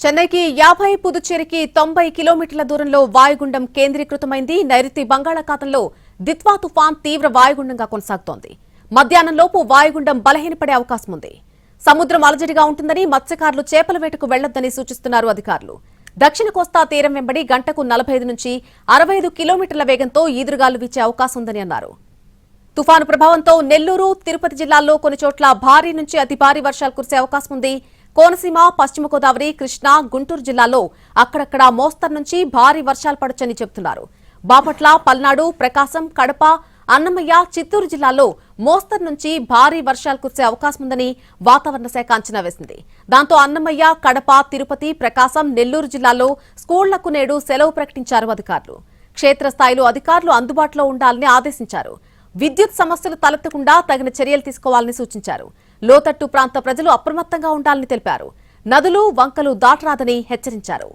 చెన్నైకి 50, పుదుచ్చేరికి 90 కిలోమీటర్ల దూరంలో వాయుగుండం కేంద్రీకృతమైంది. నైరుతి బంగాళాఖాతంలో దిత్వా తుఫాన్ తీవ్ర వాయుగుండంగా కొనసాగుతోంది. మధ్యాహ్నంలోపు వాయుగుండం బలహీనపడే అవకాశం ఉంది. సముద్రం అలజడిగా ఉంటుందని మత్స్యకారులు చేపల వేటకు వెళ్లొద్దని సూచిస్తున్నారు అధికారులు. దక్షిణ కోస్తా తీరం వెంబడి గంటకు 45 నుంచి 65 కిలోమీటర్ల వేగంతో ఈదురుగాలు వీచే అవకాశం ఉందని అన్నారు. తుఫాను ప్రభావంతో నెల్లూరు, తిరుపతి జిల్లాల్లో కొన్ని చోట్ల భారీ నుంచి అతి భారీ వర్షాలు కురిసే అవకాశం ఉంది. కోనసీమ, పశ్చిమ గోదావరి, కృష్ణా, గుంటూరు జిల్లాల్లో అక్కడక్కడ మోస్తరు నుంచి భారీ వర్షాలు పడొచ్చని చెబుతున్నారు. బాపట్ల, పల్నాడు, ప్రకాశం, కడప, అన్నమయ్య, చిత్తూరు జిల్లాల్లో మోస్తరు నుంచి భారీ వర్షాలు కురిసే అవకాశం ఉందని వాతావరణ శాఖ అంచనా వేసింది. దాంతో అన్నమయ్య, కడప, తిరుపతి, ప్రకాశం, నెల్లూరు జిల్లాల్లో స్కూళ్లకు నేడు సెలవు ప్రకటించారు అధికారులు. క్షేత్రస్థాయిలో అధికారులు అందుబాటులో ఉండాలని ఆదేశించారు. విద్యుత్ సమస్యలు తలెత్తకుండా తగిన చర్యలు తీసుకోవాలని సూచించారు. లోతట్టు ప్రాంత ప్రజలు అప్రమత్తంగా ఉండాలని తెలిపారు. నదులు, వంకలు దాటరాదని హెచ్చరించారు.